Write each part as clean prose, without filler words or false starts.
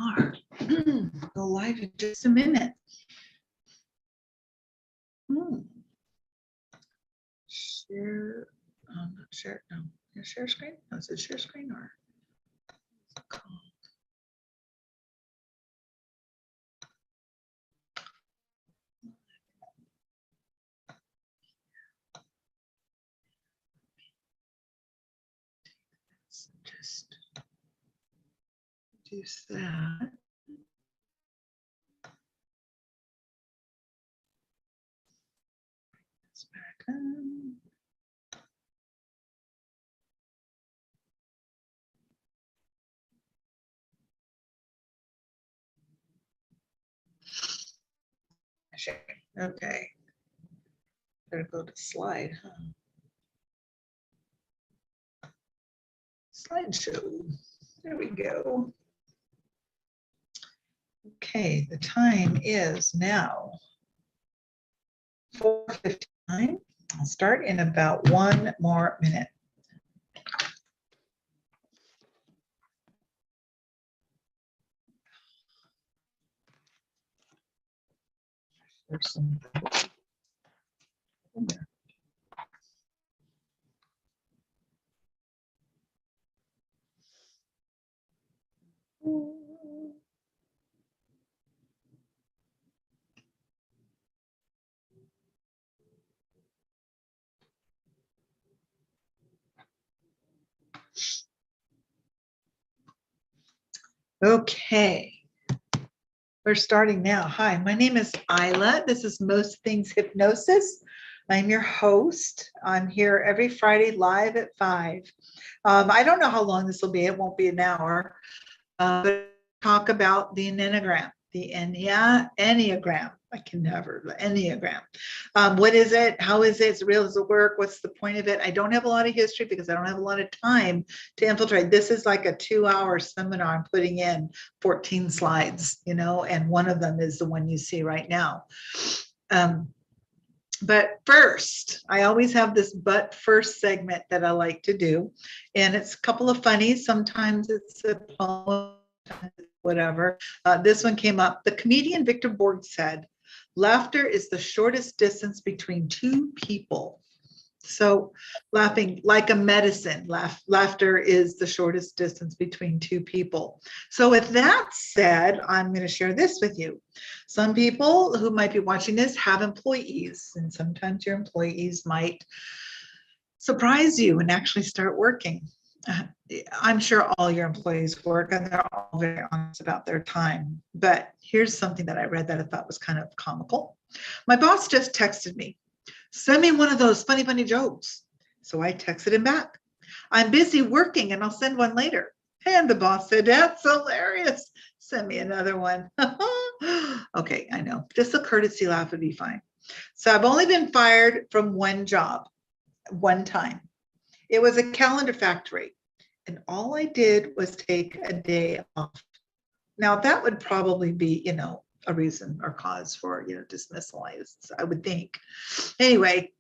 are. Go live in just a minute. Share, not share, no. Share screen? No, is it share screen or what's it called? Just reduce that. It's back on. Okay. Better go to slide, huh? Slideshow. There we go. Okay, the time is now 4:59. I'll start in about 1 more minute. There's some in there. Okay, we're starting now. Hi, my name is ILAH. This is Most Things Hypnosis. I'm your host. I'm here every Friday live at 5. I don't know how long this will be. It won't be an hour. But talk about the Enneagram, the Enneagram. I can never, the Enneagram. What is it? How is it? Is it real? Does it work? What's the point of it? I don't have a lot of history because I don't have a lot of time to infiltrate. This is like a 2-hour seminar. I'm putting in 14 slides, you know, and one of them is the one you see right now. But first, I always have this but first segment that I like to do. And it's a couple of funnies. Sometimes it's a poem, whatever. This one came up. The comedian Victor Borg said, laughter is the shortest distance between two people. So laughing like a medicine, laughter is the shortest distance between two people. So with that said, I'm going to share this with you. Some people who might be watching this have employees, and sometimes your employees might surprise you and actually start working. I'm sure all your employees work and they're all very honest about their time. But here's something that I read that I thought was kind of comical. My boss just texted me, send me one of those funny jokes. So I texted him back, I'm busy working and I'll send one later. And the boss said, that's hilarious. Send me another one. Okay, I know. Just a courtesy laugh would be fine. So I've only been fired from one job, one time. It was a calendar factory. And all I did was take a day off. Now that would probably be, you know, a reason or cause for, you know, dismissal, I would think. Anyway,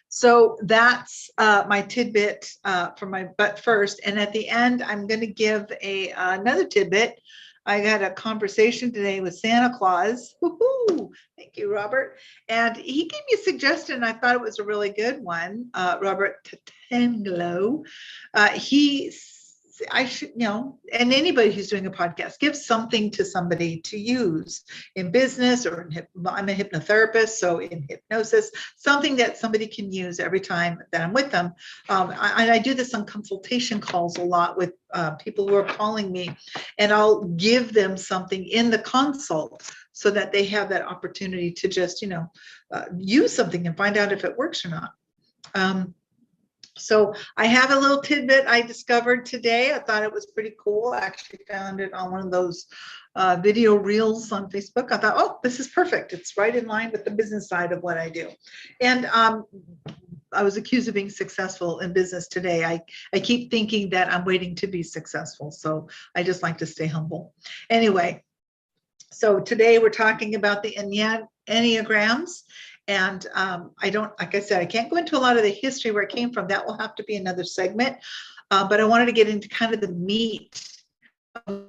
so that's my tidbit for my but first. And at the end, I'm going to give another tidbit. I had a conversation today with Santa Claus. Woo-hoo! Thank you, Robert. And he gave me a suggestion. I thought it was a really good one. Robert Tatanglo. I should, you know, and anybody who's doing a podcast, give something to somebody to use in business or I'm a hypnotherapist, so in hypnosis, something that somebody can use every time that I'm with them. I do this on consultation calls a lot with people who are calling me, and I'll give them something in the consult so that they have that opportunity to just, you know, use something and find out if it works or not. So I have a little tidbit I discovered today. I thought it was pretty cool. I actually found it on one of those video reels on Facebook. I thought, oh, this is perfect. It's right in line with the business side of what I do. And I was accused of being successful in business today. I keep thinking that I'm waiting to be successful. So I just like to stay humble. Anyway, so today we're talking about the Enneagrams. And I don't, like I said, I can't go into a lot of the history where it came from. That will have to be another segment. But I wanted to get into kind of the meat of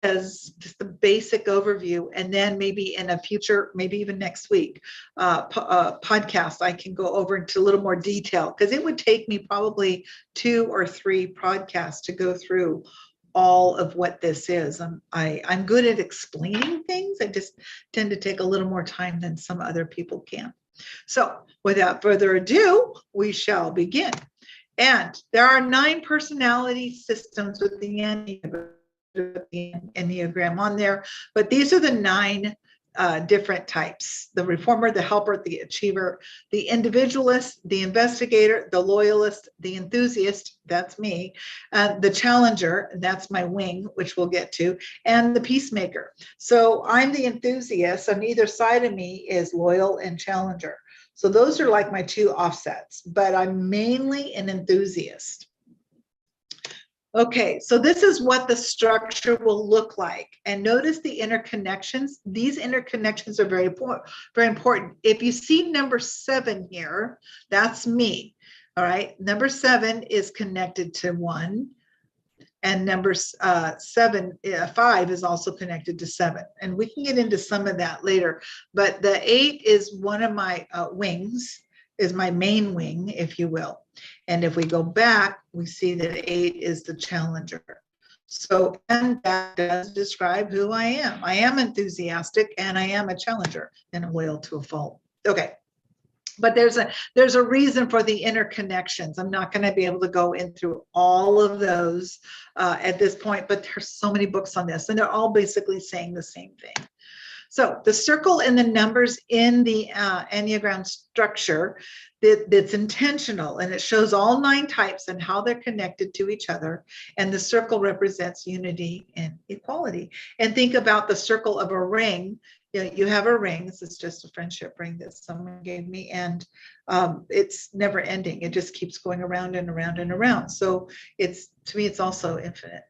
as just the basic overview, and then maybe in a future, maybe even next week, podcast, I can go over into a little more detail, because it would take me probably 2 or 3 podcasts to go through all of what this is. I'm good at explaining things. I just tend to take a little more time than some other people can. So without further ado, we shall begin. And there are 9 personality systems with the Enneagram on there, but these are the 9 different types: the reformer, the helper, the achiever, the individualist, the investigator, the loyalist, the enthusiast, that's me, the challenger, that's my wing, which we'll get to, and the peacemaker. So I'm the enthusiast. On either side of me is loyal and challenger. So those are like my 2 offsets, but I'm mainly an enthusiast. Okay, so this is what the structure will look like. And notice the interconnections. These interconnections are very important. If you see number 7 here, that's me. All right, number 7 is connected to 1. And number 5 is also connected to 7. And we can get into some of that later. But the 8 is one of my wings, is my main wing, if you will. And if we go back, we see that 8 is the challenger. So, and that does describe who I am. I am enthusiastic, and I am a challenger, and loyal to a fault. Okay. But there's a reason for the interconnections. I'm not going to be able to go in through all of those at this point, but there's so many books on this, and they're all basically saying the same thing. So the circle and the numbers in the Enneagram structure, that's intentional, and it shows all 9 types and how they're connected to each other. And the circle represents unity and equality. And think about the circle of a ring. You have a ring. This is just a friendship ring that someone gave me, and it's never ending. It just keeps going around and around and around. So to me, it's also infinite.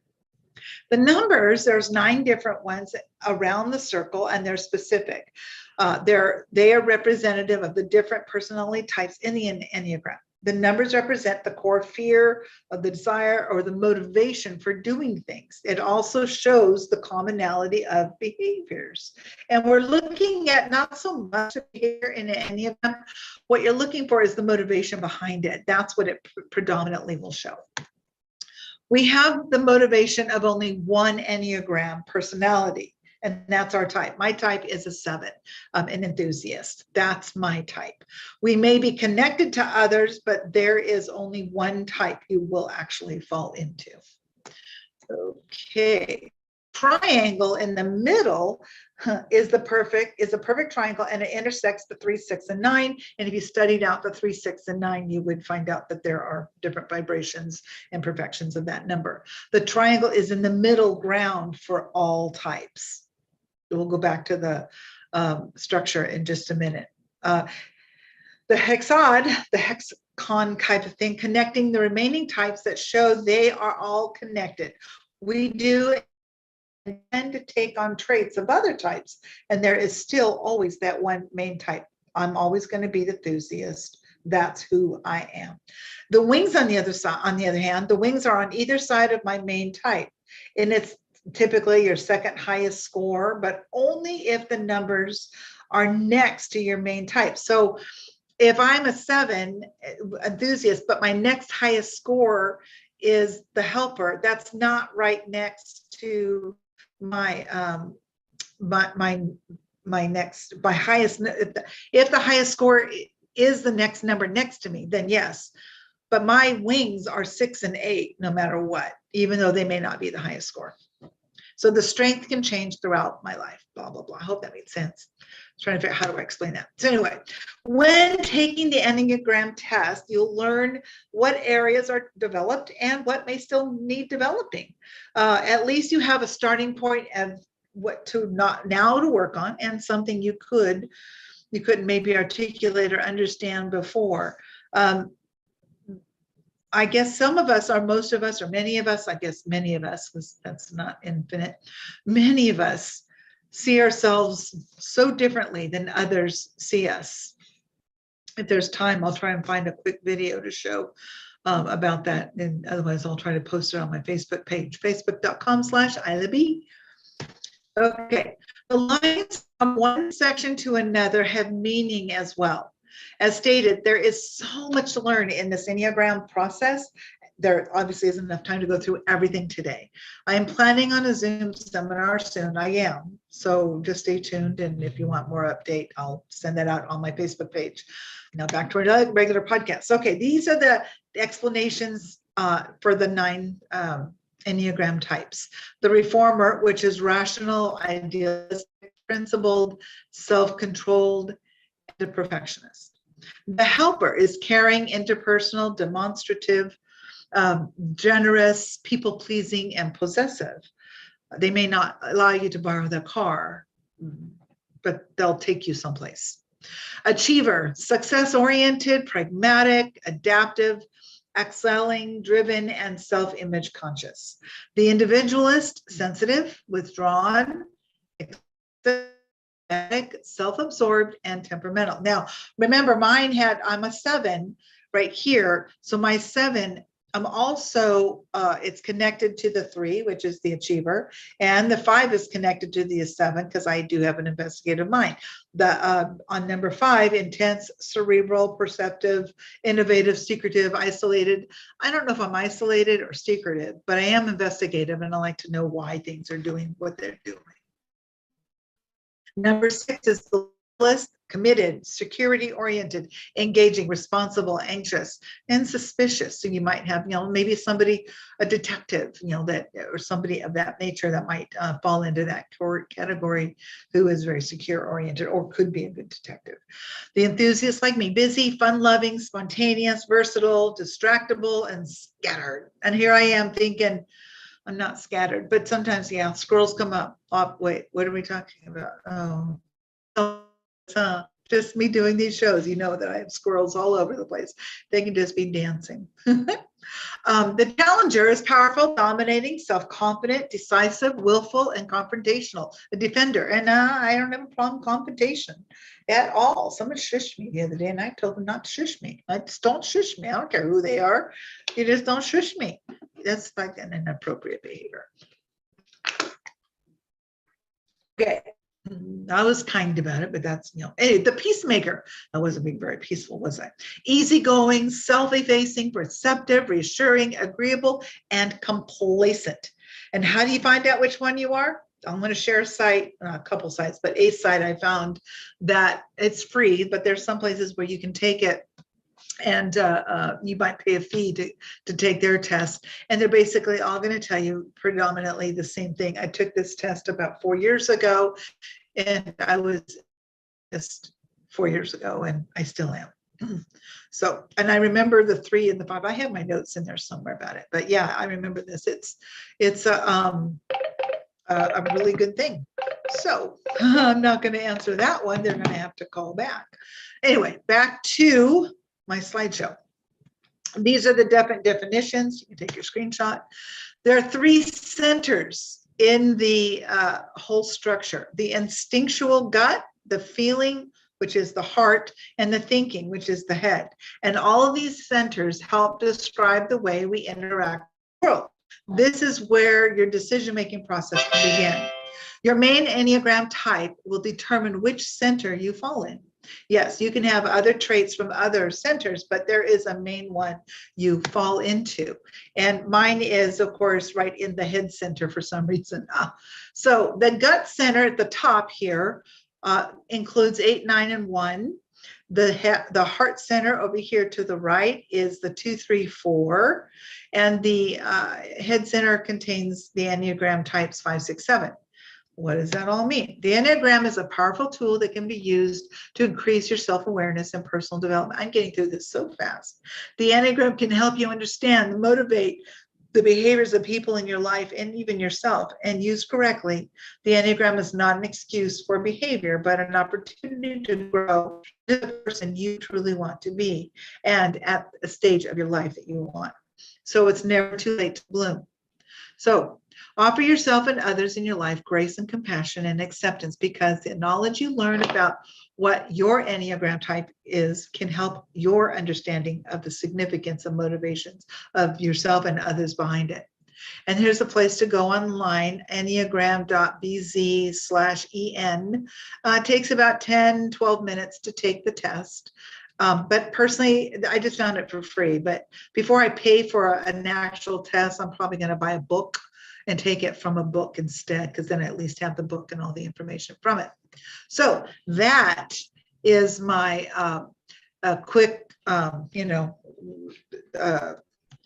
The numbers, there's 9 different ones around the circle, and they're specific. They are representative of the different personality types in the Enneagram. The numbers represent the core fear of the desire or the motivation for doing things. It also shows the commonality of behaviors. And we're looking at not so much behavior in an Enneagram. What you're looking for is the motivation behind it. That's what it predominantly will show. We have the motivation of only one Enneagram personality, and that's our type. My type is a 7, an enthusiast. That's my type. We may be connected to others, but there is only one type you will actually fall into. Okay. Triangle in the middle is a perfect triangle, and it intersects the 3, 6, and 9. And if you studied out the 3, 6, and 9, you would find out that there are different vibrations and perfections of that number. The triangle is in the middle ground for all types. We'll go back to the structure in just a minute. The hexad, the hexagon type of thing, connecting the remaining types that show they are all connected. We do tend to take on traits of other types, and there is still always that one main type. I'm always going to be the enthusiast. That's who I am. The wings on the other side, on the other hand, the wings are on either side of my main type, and it's typically your second highest score, but only if the numbers are next to your main type. So if I'm a 7 enthusiast, but my next highest score is the helper, that's not right next to my highest. If the highest score is the next number next to me, then yes. But my wings are 6 and 8 no matter what, even though they may not be the highest score. So the strength can change throughout my life, blah, blah, blah. I hope that made sense. I was trying to figure out how do I explain that. So anyway, when taking the Enneagram test, you'll learn what areas are developed and what may still need developing. At least you have a starting point of what to not now to work on, and something you couldn't maybe articulate or understand before. I guess some of us, or most of us, or many of us, I guess many of us, because that's not infinite, many of us see ourselves so differently than others see us. If there's time, I'll try and find a quick video to show about that. And otherwise, I'll try to post it on my Facebook page, facebook.com/ILAH. Okay, the lines from one section to another have meaning as well. As stated, there is so much to learn in this Enneagram process. There obviously isn't enough time to go through everything today. I am planning on a Zoom seminar soon. I am. So just stay tuned. And if you want more update, I'll send that out on my Facebook page. Now back to our regular podcast. Okay, these are the explanations for the 9 Enneagram types. The reformer, which is rational, idealistic, principled, self-controlled, and a perfectionist. The helper is caring, interpersonal, demonstrative, generous, people-pleasing, and possessive. They may not allow you to borrow their car, but they'll take you someplace. Achiever, success-oriented, pragmatic, adaptive, excelling, driven, and self-image conscious. The individualist, sensitive, withdrawn, self-absorbed, and temperamental. Now, remember, I'm a 7 right here. So my 7, I'm also, it's connected to the 3, which is the achiever, and the 5 is connected to the 7 because I do have an investigative mind. On number 5, intense, cerebral, perceptive, innovative, secretive, isolated. I don't know if I'm isolated or secretive, but I am investigative and I like to know why things are doing what they're doing. Number 6 is the list, committed, security-oriented, engaging, responsible, anxious, and suspicious. So you might have, maybe somebody, a detective, that, or somebody of that nature that might fall into that category who is very secure-oriented or could be a good detective. The enthusiast like me, busy, fun-loving, spontaneous, versatile, distractible, and scattered. And here I am thinking, I'm not scattered, but sometimes, squirrels come up. Oh, wait, what are we talking about? Oh, just me doing these shows. You know that I have squirrels all over the place. They can just be dancing. The challenger is powerful, dominating, self-confident, decisive, willful, and confrontational. The defender, and I don't have a problem with confrontation at all. Someone shushed me the other day, and I told them not to shush me. I just don't shush me. I don't care who they are. You just don't shush me. That's like an inappropriate behavior. Okay. I was kind about it, but that's, hey, the peacemaker. I wasn't being very peaceful, was I? Easygoing, self-effacing, perceptive, reassuring, agreeable, and complacent. And how do you find out which one you are? I'm going to share a site, a couple sites, but a site I found that it's free, but there's some places where you can take it and you might pay a fee to take their test. And they're basically all going to tell you predominantly the same thing. I took this test about 4 years ago, and I was just 4 years ago, and I still am. So, and I remember the 3 and the 5. I have my notes in there somewhere about it, but yeah, I remember this. It's a really good thing. So I'm not going to answer that one. They're going to have to call back. Anyway, back to my slideshow. These are the different definitions. You can take your screenshot. There are 3 centers in the whole structure: the instinctual gut, the feeling, which is the heart, and the thinking, which is the head. And all of these centers help describe the way we interact with the world. This is where your decision-making process can begin. Your main Enneagram type will determine which center you fall in. Yes, you can have other traits from other centers, but there is a main one you fall into. And mine is, of course, right in the head center for some reason. So the gut center at the top here includes 8, 9, and 1. The heart center over here to the right is the 2, 3, 4. And the head center contains the Enneagram types 5, 6, 7. What does that all mean? The Enneagram is a powerful tool that can be used to increase your self-awareness and personal development. I'm getting through this so fast. The Enneagram can help you understand and motivate the behaviors of people in your life and even yourself. And used correctly, the Enneagram is not an excuse for behavior, but an opportunity to grow into the person you truly want to be and at a stage of your life that you want. So it's never too late to bloom. So offer yourself and others in your life grace and compassion and acceptance, because the knowledge you learn about what your Enneagram type is can help your understanding of the significance of motivations of yourself and others behind it. And here's a place to go online, enneagram.bz/en. It takes about 10, 12 minutes to take the test. But personally, I just found it for free. But before I pay for an actual test, I'm probably going to buy a book and take it from a book instead, because then I at least have the book and all the information from it. So that is my quick,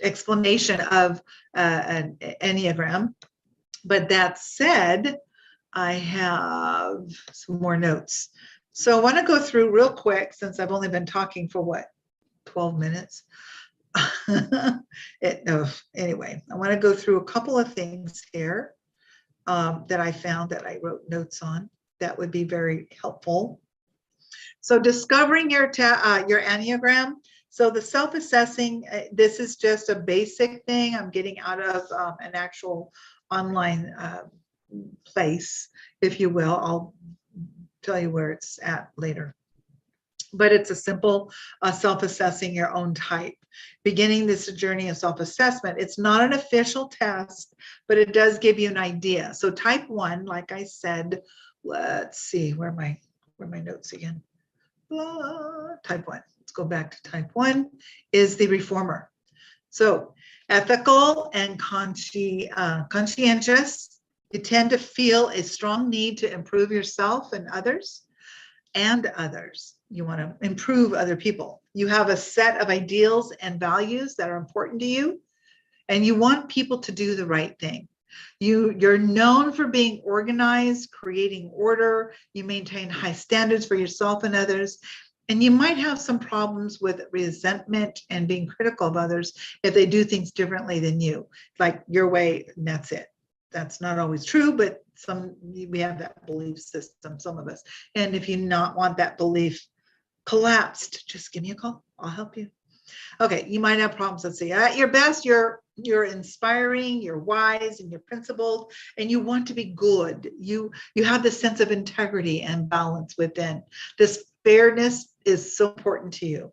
explanation of an Enneagram. But that said, I have some more notes. So I want to go through real quick, since I've only been talking for what, 12 minutes? Anyway, I want to go through a couple of things here that I found that I wrote notes on that would be very helpful. So discovering your Enneagram. So the self-assessing, this is just a basic thing I'm getting out of an actual online place, if you will. I'll tell you where it's at later. But it's a simple self-assessing your own type. Beginning this journey of self-assessment, it's not an official test, but it does give you an idea. So type 1, like I said, let's see, where are my notes again? Type 1, let's go back to type 1, is the reformer. So ethical and conscientious. You tend to feel a strong need to improve yourself and others. You want to improve other people. You have a set of ideals and values that are important to you, and you want people to do the right thing. You're known for being organized, creating order. You maintain high standards for yourself and others. And you might have some problems with resentment and being critical of others if they do things differently than you, like your way, and that's it. That's not always true, but we have that belief system, some of us. And if you not want that belief collapsed, just give me a call. I'll help you. Okay, you might have problems. Let's see. At your best, you're inspiring, you're wise, and you're principled, and you want to be good. You have this sense of integrity and balance within. This fairness is so important to you.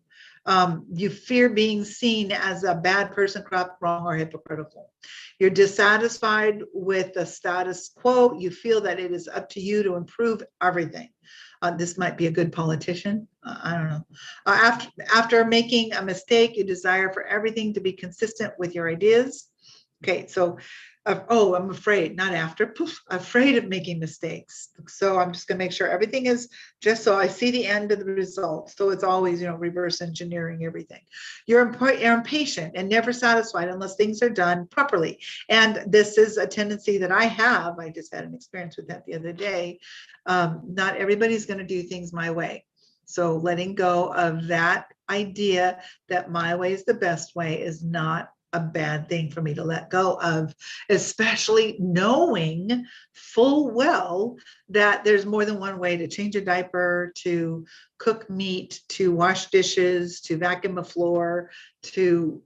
You fear being seen as a bad person, corrupt, wrong, or hypocritical. You're dissatisfied with the status quo. You feel that it is up to you to improve everything. This might be a good politician. I don't know. After making a mistake, you desire for everything to be consistent with your ideas. Okay, so, I'm afraid, not after, afraid of making mistakes. So I'm just gonna make sure everything is just so I see the end of the result. So it's always, reverse engineering everything. You're impatient and never satisfied unless things are done properly. And this is a tendency that I have. I just had an experience with that the other day. Not everybody's gonna do things my way. So letting go of that idea that my way is the best way is not a bad thing for me to let go of, especially knowing full well that there's more than one way to change a diaper, to cook meat, to wash dishes, to vacuum a floor, to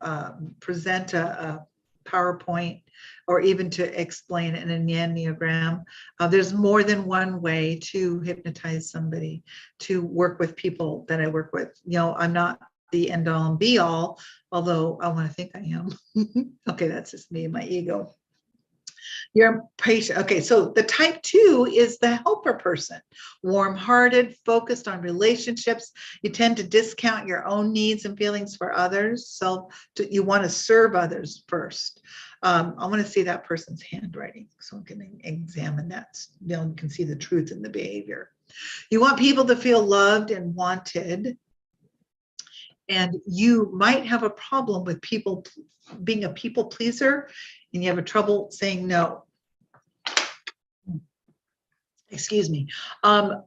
present a PowerPoint, or even to explain an Enneagram. There's more than one way to hypnotize somebody, to work with people that I work with. I'm not the end all and be all, although I want to think I am. Okay, that's just me and my ego. You're patient. Okay, so the type 2 is the helper person, warm-hearted, focused on relationships. You tend to discount your own needs and feelings for others. So you want to serve others first. I want to see that person's handwriting so I can examine that. You can see the truth in the behavior. You want people to feel loved and wanted. And you might have a problem with people being a people pleaser, and you have a trouble saying no. Excuse me. I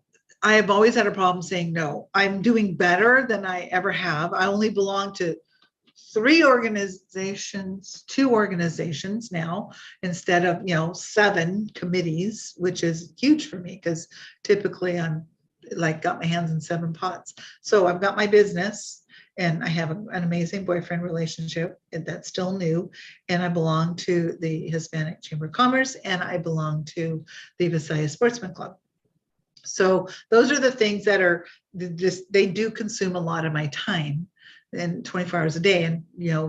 have always had a problem saying no. I'm doing better than I ever have. I only belong to 2 organizations now, instead of 7 committees, which is huge for me because typically I'm like got my hands in 7 pots. So I've got my business, and I have an amazing boyfriend relationship that's still new. And I belong to the Hispanic Chamber of Commerce, and I belong to the Visayas Sportsman Club. So those are the things that are just, they do consume a lot of my time, and 24 hours a day. And,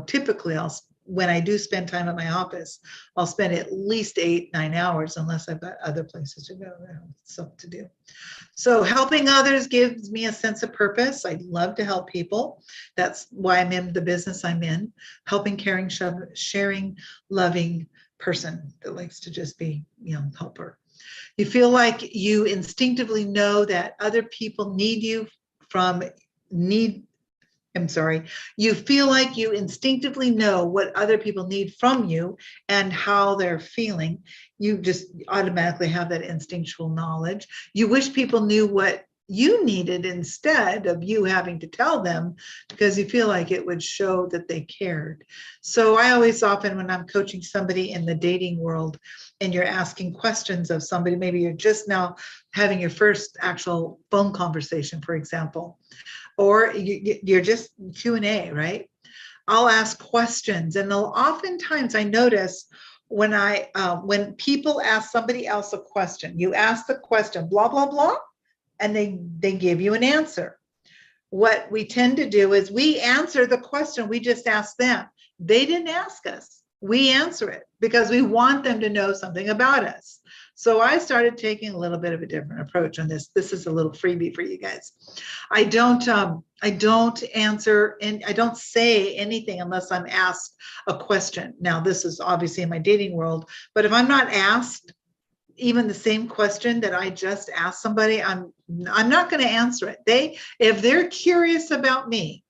typically I'll when I do spend time at my office, I'll spend at least 8-9 hours, unless I've got other places to go, stuff to do. So helping others gives me a sense of purpose. I love to help people. That's why I'm in the business I'm in, helping, caring, sharing, loving person that likes to just be, helper. You feel like you instinctively know that other people need you from need. I'm sorry. You feel like you instinctively know what other people need from you and how they're feeling. You just automatically have that instinctual knowledge. You wish people knew what you needed instead of you having to tell them, because you feel like it would show that they cared. So I always often, when I'm coaching somebody in the dating world and you're asking questions of somebody, maybe you're just now having your first actual phone conversation, for example, or you're just Q&A, right? I'll ask questions, and oftentimes I notice when people ask somebody else a question, you ask the question, blah, blah, blah, and they give you an answer. What we tend to do is we answer the question we just asked them. They didn't ask us. We answer it because we want them to know something about us. So I started taking a little bit of a different approach on this. This is a little freebie for you guys. I don't answer, and I don't say anything unless I'm asked a question. Now, this is obviously in my dating world, but if I'm not asked even the same question that I just asked somebody, I'm not going to answer it. If they're curious about me,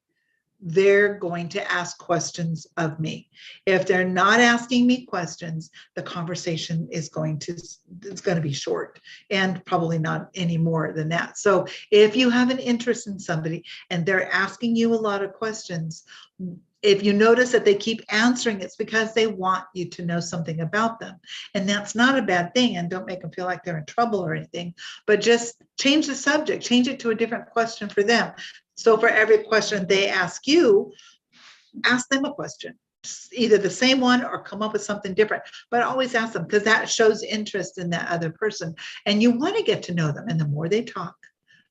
they're going to ask questions of me. If they're not asking me questions, the conversation is going to be short, and probably not any more than that. So if you have an interest in somebody and they're asking you a lot of questions, if you notice that they keep answering, it's because they want you to know something about them. And that's not a bad thing. And don't make them feel like they're in trouble or anything, but just change the subject, change it to a different question for them. So for every question they ask you, ask them a question, either the same one or come up with something different, but always ask them, because that shows interest in that other person. And you want to get to know them. And the more they talk,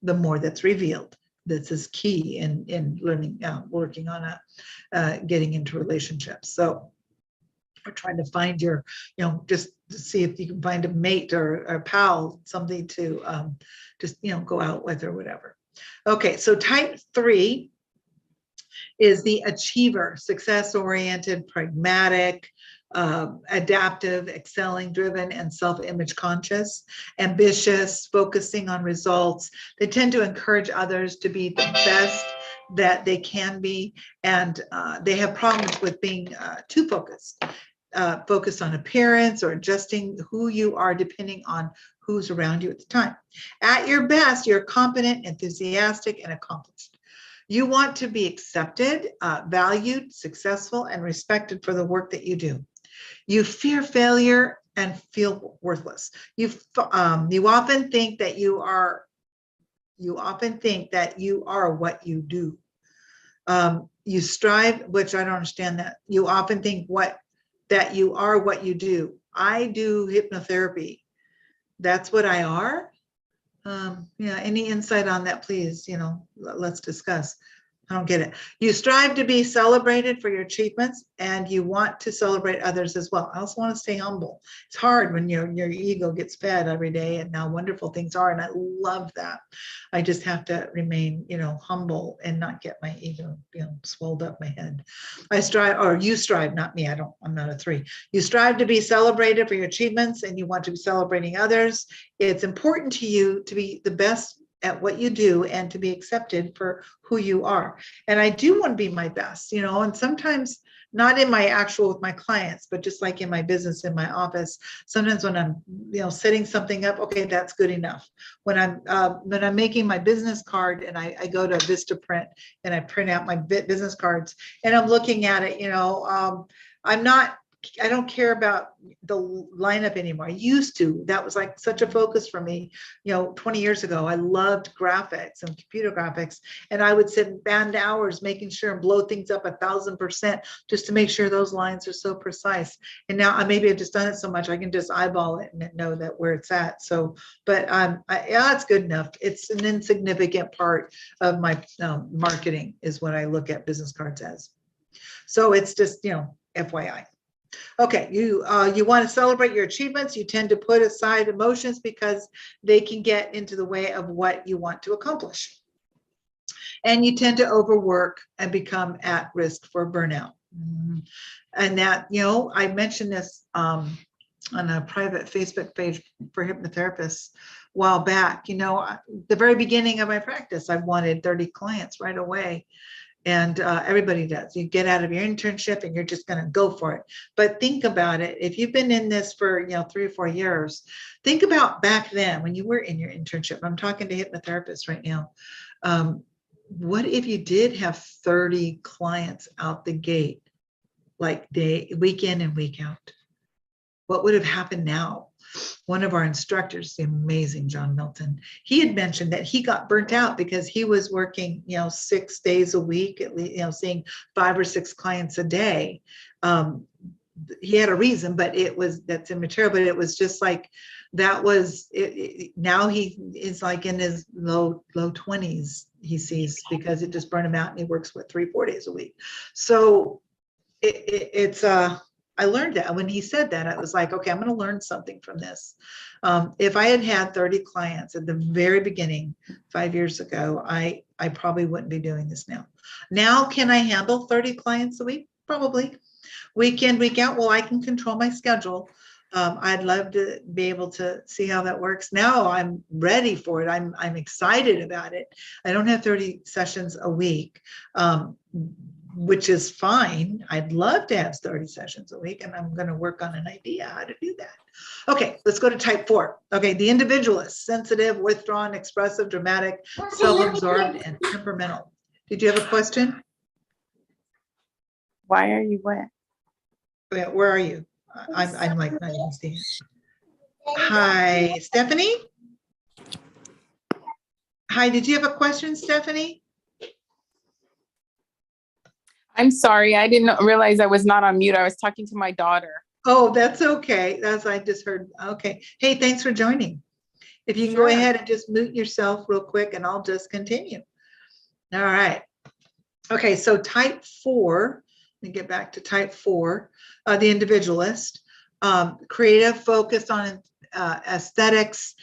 the more that's revealed. This is key in learning, working on getting into relationships. So we're trying to find your, just to see if you can find a mate or a pal, something to just, go out with or whatever. Okay, so type 3 is the achiever, success-oriented, pragmatic, adaptive, excelling, driven, and self-image conscious, ambitious, focusing on results. They tend to encourage others to be the best that they can be, and they have problems with being too focused. Focused on appearance or adjusting who you are depending on who's around you at the time. At your best, you're competent, enthusiastic, and accomplished. You want to be accepted, valued, successful, and respected for the work that you do. You fear failure and feel worthless. You often think that you are what you do. You strive, which I don't understand that. You often think that you are what you do. I do hypnotherapy. That's what I are. Any insight on that, please? Let's discuss. I don't get it. You strive to be celebrated for your achievements, and you want to celebrate others as well. I also want to stay humble. It's hard when your ego gets fed every day and how wonderful things are, and I love that. I just have to remain, humble and not get my ego, swelled up my head. You strive, not me. I'm not a 3. You strive to be celebrated for your achievements, and you want to be celebrating others. It's important to you to be the best at what you do and to be accepted for who you are. And I do want to be my best, and sometimes not in my with my clients, but just like in my business, in my office, sometimes when I'm, setting something up, okay, that's good enough. When I'm making my business card and I go to Vistaprint and I print out my business cards and I'm looking at it, I don't care about the lineup anymore. I used to. That was like such a focus for me, 20 years ago. I loved graphics and computer graphics, and I would sit and spend hours making sure and blow things up 1,000% just to make sure those lines are so precise. And now maybe I've just done it so much I can just eyeball it and know that where it's at. So, but it's good enough. It's an insignificant part of my marketing is what I look at business cards as. So it's just, FYI. Okay, you want to celebrate your achievements. You tend to put aside emotions because they can get into the way of what you want to accomplish. And you tend to overwork and become at risk for burnout. And that, I mentioned this on a private Facebook page for hypnotherapists a while back. The very beginning of my practice, I wanted 30 clients right away. And everybody does. You get out of your internship and you're just going to go for it. But think about it. If you've been in this for 3 or 4 years, think about back then when you were in your internship. I'm talking to hypnotherapists right now. What if you did have 30 clients out the gate, like week in and week out? What would have happened now? One of our instructors, the amazing John Milton, he had mentioned that he got burnt out because he was working, 6 days a week, at least, seeing 5 or 6 clients a day. He had a reason, but that's immaterial. But it was just like that was it. Now he is like in his low 20s. He sees because it just burned him out, and he works 3-4 days a week. So I learned that when he said that, I was like, okay, I'm going to learn something from this. If I had 30 clients at the very beginning 5 years ago, I probably wouldn't be doing this now. Now, can I handle 30 clients a week? Probably. Week in, week out. Well, I can control my schedule. I'd love to be able to see how that works. Now I'm ready for it. I'm excited about it. I don't have 30 sessions a week. Which is fine. I'd love to have 30 sessions a week, and I'm going to work on an idea how to do that. Okay, let's go to type 4. Okay, the individualist, sensitive, withdrawn, expressive, dramatic, self-absorbed, and temperamental. Did you have a question? Why are you what? Where are you? I'm like not even seeing it. Hi, Stephanie. Hi, did you have a question, Stephanie? I'm sorry, I didn't realize I was not on mute. I was talking to my daughter. Oh, that's okay. I just heard. Okay. Hey, thanks for joining. If you can go ahead and just mute yourself real quick, and I'll just continue. All right. Okay, so type 4, let me get back to type 4, the individualist, creative, focused on aesthetics,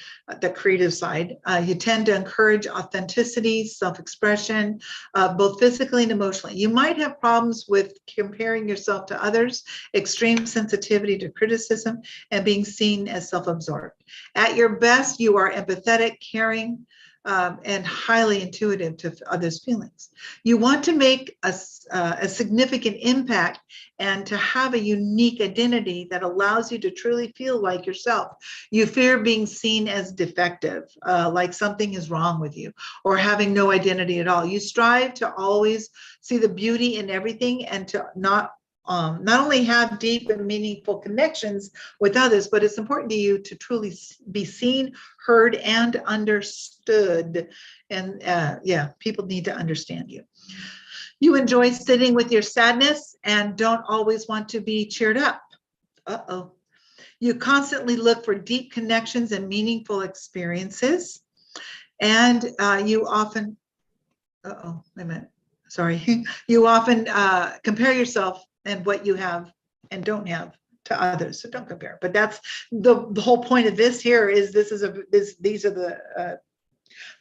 the creative side. You tend to encourage authenticity, self-expression, both physically and emotionally. You might have problems with comparing yourself to others, extreme sensitivity to criticism, and being seen as self-absorbed. At your best, you are empathetic, caring, and highly intuitive to others' feelings. You want to make a significant impact and to have a unique identity that allows you to truly feel like yourself. You fear being seen as defective, like something is wrong with you, or having no identity at all. You strive to always see the beauty in everything and to not only have deep and meaningful connections with others, but it's important to you to truly be seen, heard, and understood. And people need to understand you. You enjoy sitting with your sadness and don't always want to be cheered up. You constantly look for deep connections and meaningful experiences. And you often, you often compare yourself and what you have and don't have to others. So don't compare. But that's the whole point of this here is these are the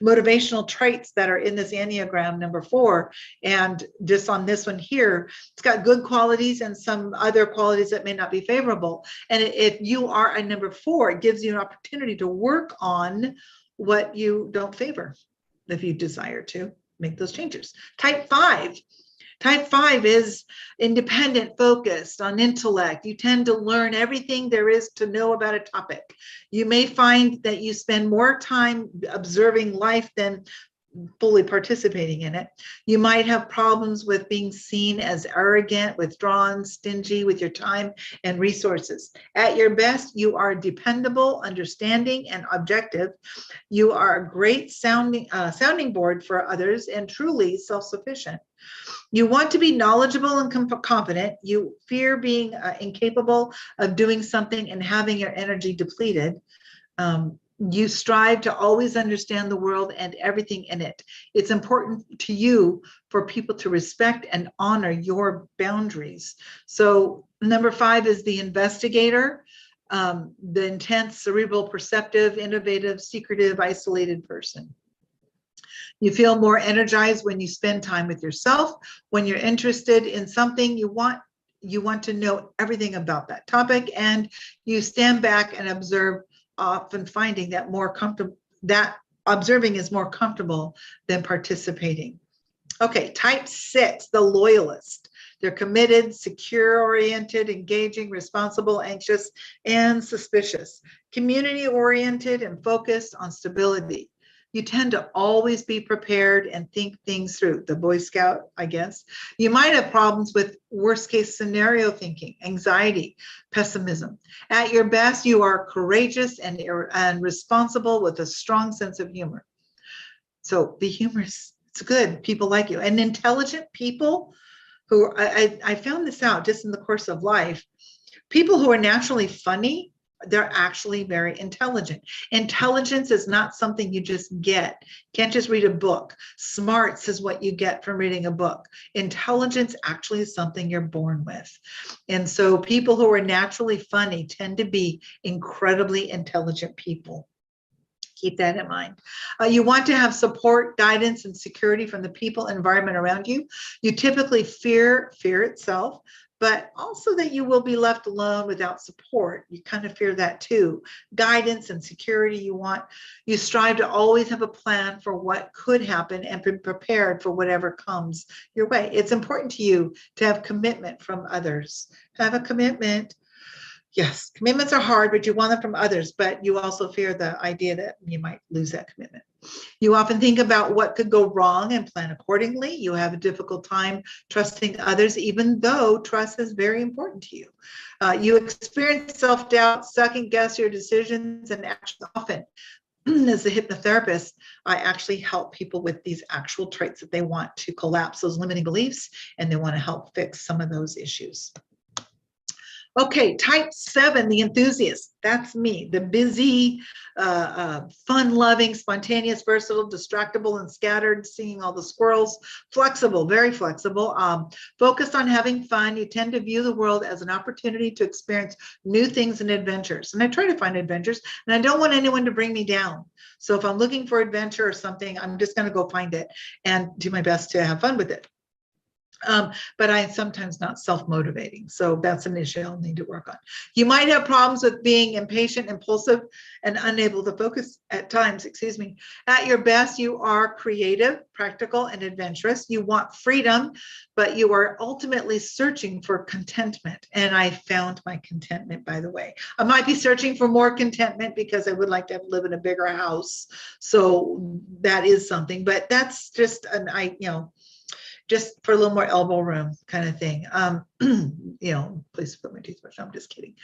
motivational traits that are in this Enneagram number 4. And just on this one here, it's got good qualities and some other qualities that may not be favorable. And if you are a number 4, it gives you an opportunity to work on what you don't favor if you desire to make those changes. Type 5. Type 5 is independent, focused on intellect. You tend to learn everything there is to know about a topic. You may find that you spend more time observing life than fully participating in it. You might have problems with being seen as arrogant, withdrawn, stingy with your time and resources. At your best, you are dependable, understanding, and objective. You are a great sounding board for others and truly self-sufficient. You want to be knowledgeable and confident. You fear being incapable of doing something and having your energy depleted. You strive to always understand the world and everything in it. It's important to you for people to respect and honor your boundaries. So number 5 is the investigator, the intense, cerebral, perceptive, innovative, secretive, isolated person. You feel more energized when you spend time with yourself. When you're interested in something, you want to know everything about that topic, and you stand back and observe, often finding that observing is more comfortable than participating. Okay, type 6, the loyalist. They're committed, secure-oriented, engaging, responsible, anxious, and suspicious. Community-oriented and focused on stability. You tend to always be prepared and think things through. The Boy Scout, I guess. You might have problems with worst case scenario thinking, anxiety, pessimism. At your best, you are courageous and responsible with a strong sense of humor. So be humorous. It's good. People like you. And intelligent people who, I found this out just in the course of life, people who are naturally funny, they're actually very intelligent. Intelligence is not something you just get. Can't just read a book. Smarts is what you get from reading a book. Intelligence actually is something you're born with. And so people who are naturally funny tend to be incredibly intelligent people. Keep that in mind. You want to have support, guidance, and security from the people and environment around you. You typically fear itself, but also that you will be left alone without support. You kind of fear that too. Guidance and security you strive to always have a plan for what could happen and be prepared for whatever comes your way. It's important to you to have commitment from others. Have a commitment. Yes, commitments are hard, but you want them from others, but you also fear the idea that you might lose that commitment. You often think about what could go wrong and plan accordingly. You have a difficult time trusting others, even though trust is very important to you. You experience self-doubt, second-guess your decisions and actions often. As a hypnotherapist, I actually help people with these actual traits that they want to collapse those limiting beliefs, and they want to help fix some of those issues. Okay, type 7, the enthusiast. That's me, the busy, fun-loving, spontaneous, versatile, distractible, and scattered, seeing all the squirrels, flexible, very flexible, focused on having fun. You tend to view the world as an opportunity to experience new things and adventures. And I try to find adventures, and I don't want anyone to bring me down. So if I'm looking for adventure or something, I'm just going to go find it and do my best to have fun with it. But I'm sometimes not self-motivating. So that's an issue I'll need to work on. You might have problems with being impatient, impulsive, and unable to focus at times, excuse me. At your best, you are creative, practical, and adventurous. You want freedom, but you are ultimately searching for contentment. And I found my contentment, by the way. I might be searching for more contentment because I would like to live in a bigger house. So that is something, but that's just just for a little more elbow room kind of thing. Please put my toothbrush. I'm just kidding.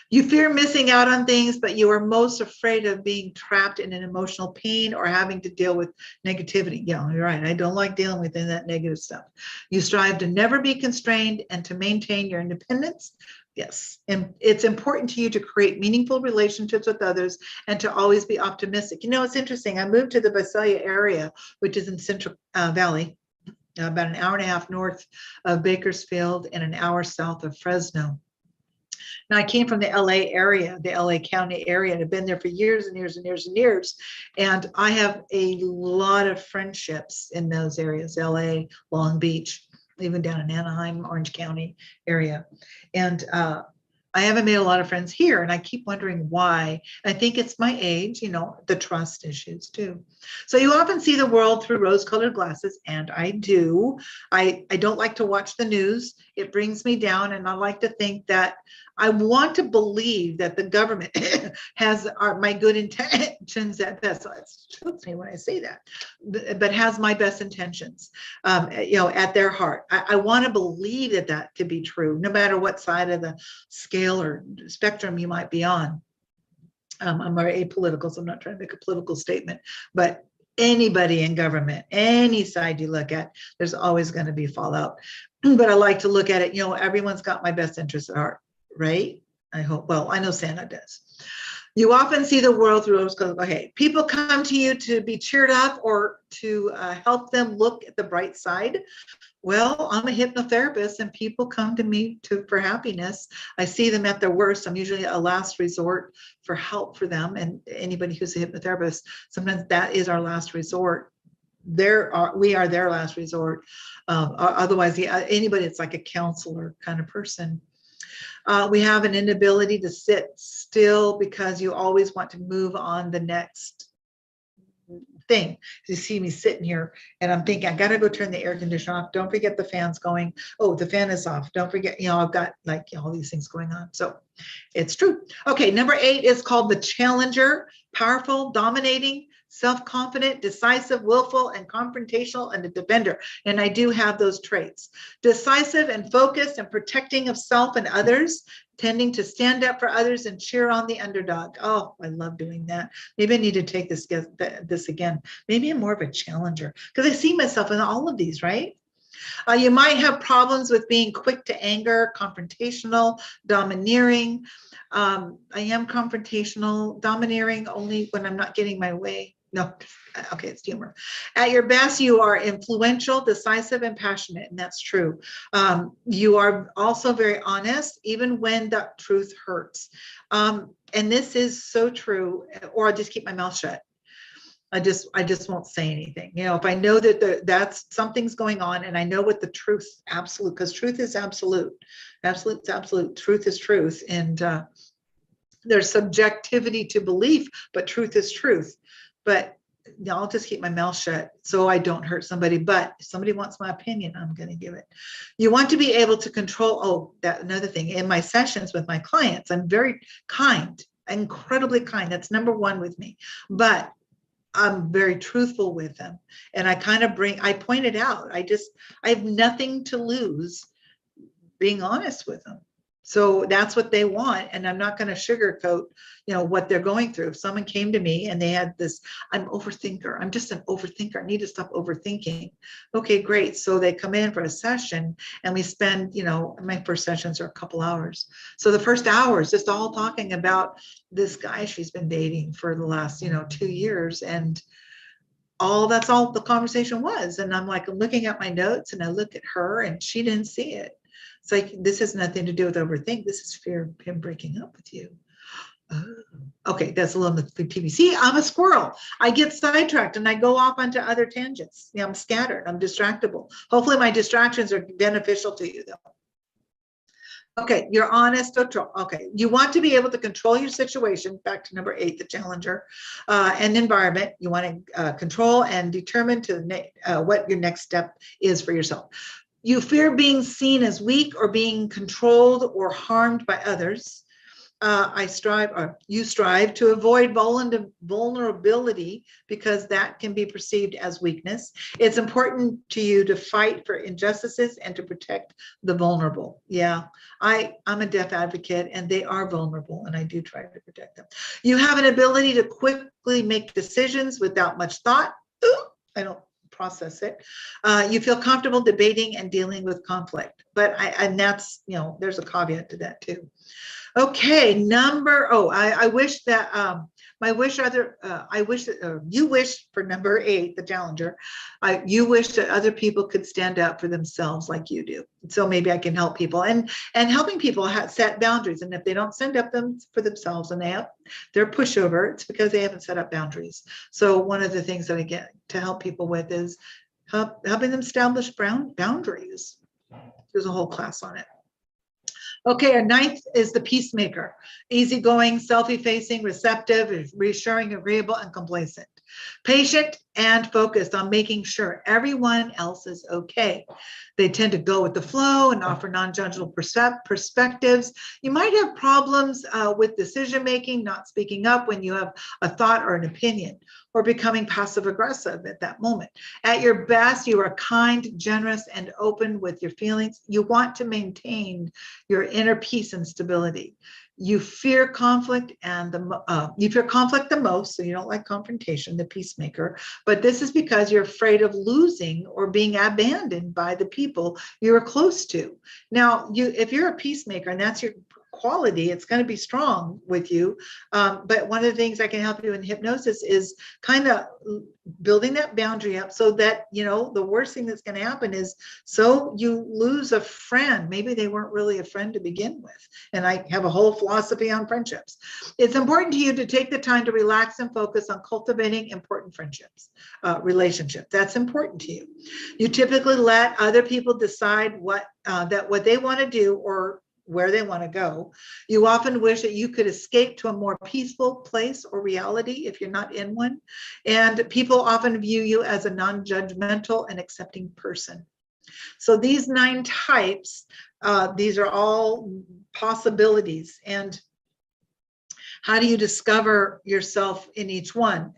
You fear missing out on things, but you are most afraid of being trapped in an emotional pain or having to deal with negativity. Yeah, you're right. I don't like dealing with that negative stuff. You strive to never be constrained and to maintain your independence. Yes, and it's important to you to create meaningful relationships with others and to always be optimistic. It's interesting. I moved to the Visalia area, which is in Central Valley, about an hour and a half north of Bakersfield and an hour south of Fresno. Now, I came from the LA area, the LA County area, and have been there for years and years and years and years. And I have a lot of friendships in those areas, LA, Long Beach, even down in Anaheim, Orange County area. And I haven't made a lot of friends here, and I keep wondering why. I think it's my age, the trust issues too. So you often see the world through rose-colored glasses, and I do. I don't like to watch the news. It brings me down, and I like to think that I want to believe that the government has my good intentions at best. So it chokes me when I say that, but has my best intentions, at their heart. I want to believe that to be true, no matter what side of the scale or spectrum you might be on. I'm very apolitical, so I'm not trying to make a political statement, but anybody in government, any side you look at, there's always going to be fallout. But I like to look at it, everyone's got my best interest at heart. Right? I hope. Well, I know Santa does. You often see the world through rose colored. Okay, people come to you to be cheered up or to help them look at the bright side. Well, I'm a hypnotherapist and people come to me for happiness. I see them at their worst. I'm usually a last resort for help for them. And anybody who's a hypnotherapist, sometimes that is our last resort. We are their last resort. Otherwise, anybody that's like a counselor kind of person. We have an inability to sit still because you always want to move on the next thing. You see me sitting here and I'm thinking, I got to go turn the air conditioner off. Don't forget the fan's going. Oh, the fan is off. Don't forget, I've got like all these things going on. So it's true. Okay, number 8 is called the challenger. Powerful, dominating, self-confident, decisive, willful, and confrontational, and a defender. And I do have those traits. Decisive and focused and protecting of self and others, tending to stand up for others and cheer on the underdog. Oh, I love doing that. Maybe I need to take this again. Maybe I'm more of a challenger because I see myself in all of these, right? You might have problems with being quick to anger, confrontational, domineering. I am confrontational, domineering only when I'm not getting my way. No, okay, it's humor. At your best, you are influential, decisive, and passionate, and that's true. You are also very honest, even when the truth hurts. And this is so true, or I'll just keep my mouth shut. I just won't say anything. If I know that that's something's going on and I know what the truth, absolute, because truth is absolute. Absolute, absolute. Truth is truth. And there's subjectivity to belief, but truth is truth. But I'll just keep my mouth shut so I don't hurt somebody. But if somebody wants my opinion, I'm going to give it. You want to be able to control. Another thing. In my sessions with my clients, I'm very kind, incredibly kind. That's number 1 with me. But I'm very truthful with them. And I point it out. I have nothing to lose being honest with them. So that's what they want. And I'm not going to sugarcoat, what they're going through. If someone came to me and they had this, I'm overthinker. I'm just an overthinker. I need to stop overthinking. Okay, great. So they come in for a session and we spend, my first sessions are a couple hours. So the first hour is just all talking about this guy she's been dating for the last, 2 years. And that's all the conversation was. And I'm like, looking at my notes and I look at her and she didn't see it. It's like, this has nothing to do with overthink. This is fear of him breaking up with you. Oh, okay, that's a little bit PVC. I'm a squirrel. I get sidetracked and I go off onto other tangents. I'm scattered. I'm distractible. Hopefully my distractions are beneficial to you though. Okay, you're honest. Okay, you want to be able to control your situation. Back to number 8, the challenger, and environment. You want to control and determine what your next step is for yourself. You fear being seen as weak or being controlled or harmed by others. You strive to avoid vulnerability because that can be perceived as weakness. It's important to you to fight for injustices and to protect the vulnerable. Yeah, I'm a deaf advocate and they are vulnerable and I do try to protect them. You have an ability to quickly make decisions without much thought. I don't process it. You feel comfortable debating and dealing with conflict, and that's, there's a caveat to that too. Okay, I wish that you wish for number 8, the challenger. You wish that other people could stand up for themselves like you do. So maybe I can help people and helping people set boundaries. And if they don't stand up for themselves and they're pushover, it's because they haven't set up boundaries. So one of the things that I get to help people with is helping them establish boundaries. There's a whole class on it. Okay, our 9th is the peacemaker. Easygoing, self-effacing, receptive, reassuring, agreeable, and complacent. Patient and focused on making sure everyone else is okay. They tend to go with the flow and offer non-judgmental perspectives. You might have problems with decision-making, not speaking up when you have a thought or an opinion, or becoming passive-aggressive at that moment. At your best, you are kind, generous, and open with your feelings. You want to maintain your inner peace and stability. You fear conflict the most, so you don't like confrontation, the peacemaker, but this is because you're afraid of losing or being abandoned by the people you're close to. Now, if you're a peacemaker and that's your quality. It's going to be strong with you. But one of the things I can help you in hypnosis is kind of building that boundary up so that, you know, the worst thing that's going to happen is so you lose a friend. Maybe they weren't really a friend to begin with. And I have a whole philosophy on friendships. It's important to you to take the time to relax and focus on cultivating important friendships, relationships. That's important to you. You typically let other people decide what they want to do or where they want to go. You often wish that you could escape to a more peaceful place or reality if you're not in one. And people often view you as a non-judgmental and accepting person. So these 9 types, these are all possibilities. And how do you discover yourself in each one?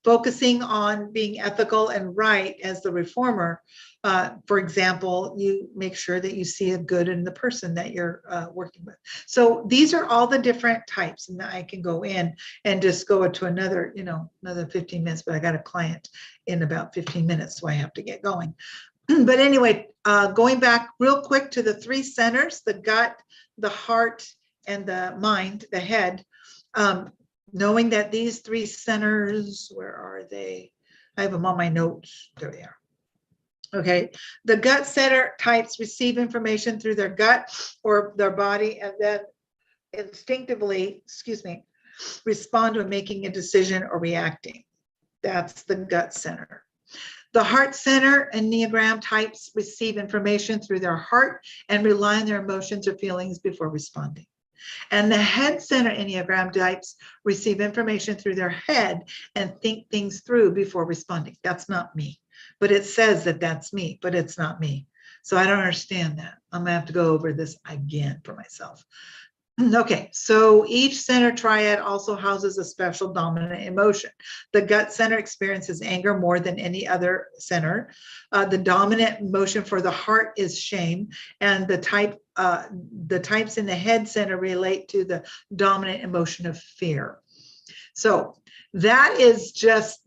Focusing on being ethical and right as the reformer. For example, you make sure that you see a good in the person that you're working with. So these are all the different types, and I can go in and just go to another 15 minutes, but I got a client in about 15 minutes, so I have to get going. But anyway, going back real quick to the 3 centers, the gut, the heart, and the mind, the head. Knowing that these 3 centers, where are they? I have them on my notes. There they are. Okay. The gut center types receive information through their gut or their body and then instinctively, respond when making a decision or reacting. That's the gut center. The heart center Enneagram types receive information through their heart and rely on their emotions or feelings before responding. And the head center Enneagram types receive information through their head and think things through before responding. That's not me, but it says that that's me, but it's not me. So I don't understand that. I'm gonna have to go over this again for myself. Okay, so each center triad also houses a special dominant emotion. The gut center experiences anger more than any other center. The dominant emotion for the heart is shame, and the types in the head center relate to the dominant emotion of fear. So that is just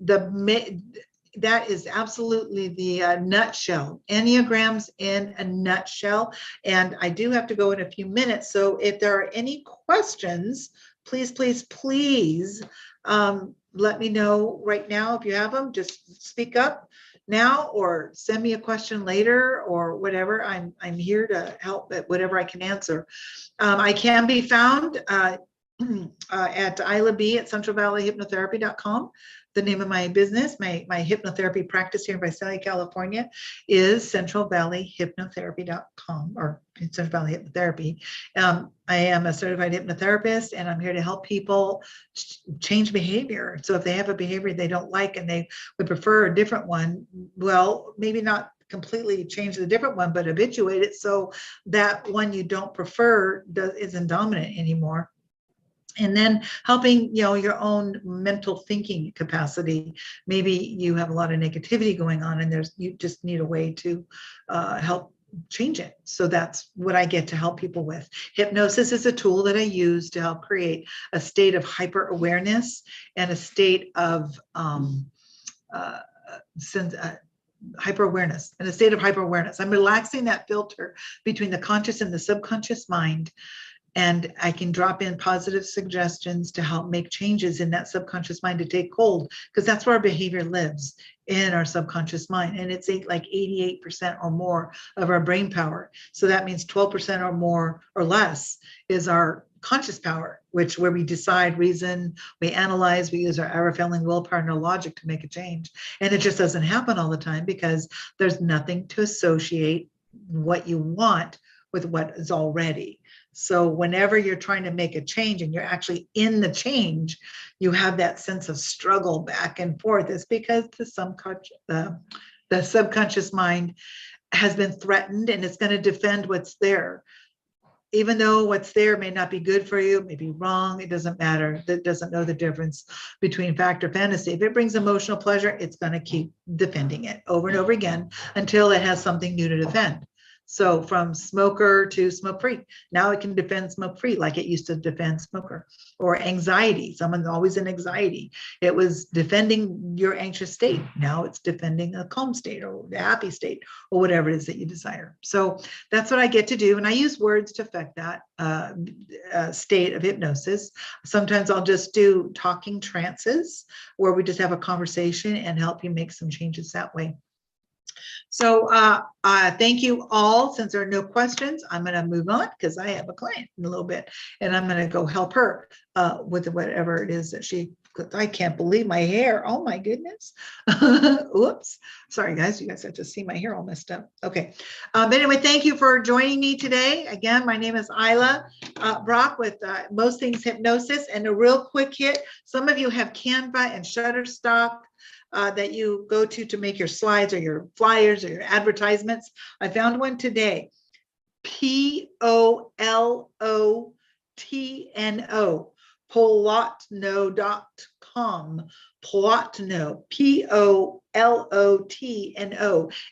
that is absolutely the nutshell. Enneagrams in a nutshell. And I do have to go in a few minutes. So if there are any questions, please, please, please let me know right now. If you have them, just speak up now or send me a question later or whatever. I'm here to help at whatever I can answer. I can be found at ILAH at centralvalleyhypnotherapy.com. The name of my business, my hypnotherapy practice here in Visalia, California, is centralvalleyhypnotherapy.com or Central Valley Hypnotherapy. I am a certified hypnotherapist, and I'm here to help people change behavior. So if they have a behavior they don't like and they would prefer a different one, well, maybe not completely change the different one, but habituate it so that one you don't prefer isn't dominant anymore. And then helping, your own mental thinking capacity. Maybe you have a lot of negativity going on and you just need a way to help change it. So that's what I get to help people with. Hypnosis is a tool that I use to help create a state of hyper awareness and a state of hyper awareness and a state of hyper awareness. I'm relaxing that filter between the conscious and the subconscious mind. And I can drop in positive suggestions to help make changes in that subconscious mind to take hold, because that's where our behavior lives, in our subconscious mind. And it's like 88% or more of our brain power. So that means 12% or more or less is our conscious power, where we decide, reason, we analyze, we use our ever-failing willpower and our logic to make a change. And it just doesn't happen all the time because there's nothing to associate what you want with what is already. So whenever you're trying to make a change and you're actually in the change, you have that sense of struggle back and forth. It's because the subconscious mind has been threatened and it's going to defend what's there. Even though what's there may not be good for you, may be wrong, it doesn't matter. That doesn't know the difference between fact or fantasy. If it brings emotional pleasure, it's going to keep defending it over and over again until it has something new to defend. So from smoker to smoke-free. Now it can defend smoke-free like it used to defend smoker. Or anxiety. Someone's always in anxiety. It was defending your anxious state. Now it's defending a calm state or a happy state or whatever it is that you desire. So that's what I get to do. And I use words to affect that state of hypnosis. Sometimes I'll just do talking trances where we just have a conversation and help you make some changes that way. So thank you all. Since there are no questions, I'm going to move on because I have a client in a little bit and I'm going to go help her with whatever it is that I can't believe my hair. Oh my goodness. Oops. Sorry guys, you guys have to see my hair all messed up. Okay. But anyway, thank you for joining me today. Again, my name is ILAH Brock with Most Things Hypnosis, and a real quick hit. Some of you have Canva and Shutterstock that you go to make your slides or your flyers or your advertisements. I found one today, POLOTNO, Polotno.com, Plotno, POLOTNO,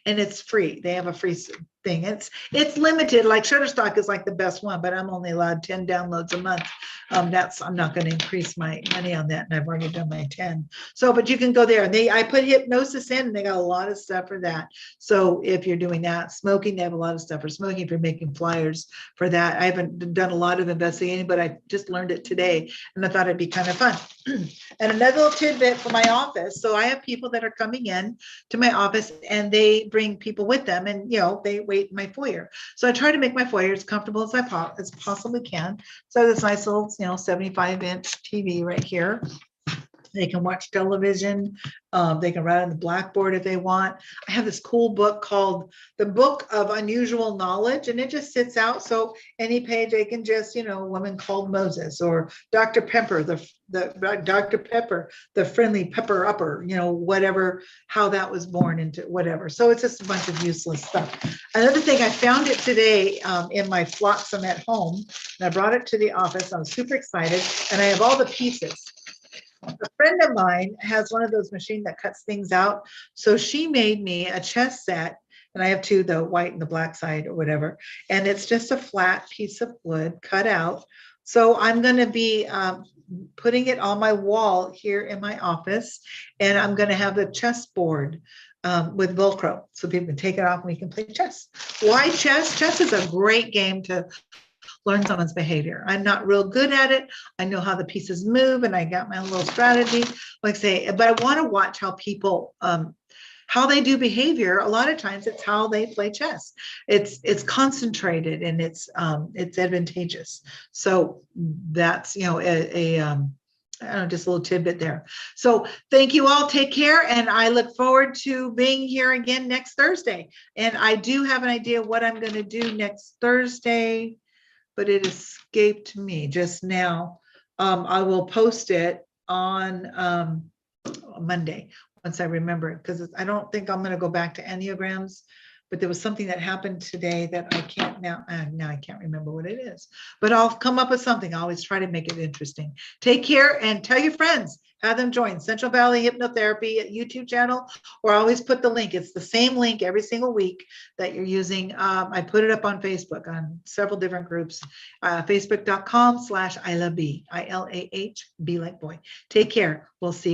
and it's free. They have a free thing. It's limited. Like Shutterstock is like the best one, but I'm only allowed 10 downloads a month. I'm not going to increase my money on that, and I've already done my 10. So, but you can go there. I put hypnosis in, and they got a lot of stuff for that. So if you're doing that, smoking, they have a lot of stuff for smoking. If you're making flyers for that, I haven't done a lot of investigating, but I just learned it today, and I thought it'd be kind of fun. And another little tidbit for my office. So I have people that are coming in to my office, and they bring people with them, and they wait in my foyer. So I try to make my foyer as comfortable as I possibly can. So this nice little 75-inch TV right here. They can watch television. They can write on the blackboard if they want. I have this cool book called The Book of Unusual Knowledge, and it just sits out. So any page they can just, a woman called Moses, or Dr. Pepper, the Dr. Pepper, the friendly pepper upper, whatever, how that was born into whatever. So it's just a bunch of useless stuff. Another thing, I found it today in my Flotsam at home, and I brought it to the office. I was super excited, and I have all the pieces. A friend of mine has one of those machines that cuts things out. So she made me a chess set, and I have two, the white and the black side or whatever. And it's just a flat piece of wood cut out. So I'm going to be putting it on my wall here in my office, and I'm going to have the chessboard with Velcro, so people can take it off and we can play chess. Why chess? Chess is a great game to learn someone's behavior. I'm not real good at it. I know how the pieces move, and I got my own little strategy, like say, but I want to watch how people, how they do behavior. A lot of times it's how they play chess. It's concentrated, and it's advantageous. So that's, I don't know, just a little tidbit there. So thank you all. Take care. And I look forward to being here again next Thursday. And I do have an idea what I'm going to do next Thursday, but it escaped me just now. I will post it on Monday once I remember it, because I don't think I'm going to go back to Enneagrams, but there was something that happened today that I can't now I can't remember what it is, but I'll come up with something. I always try to make it interesting. Take care, and tell your friends, have them join Central Valley Hypnotherapy YouTube channel, or I always put the link. It's the same link every single week that you're using. I put it up on Facebook on several different groups, facebook.com/ILAHB, ILAH, B like boy. Take care. We'll see you.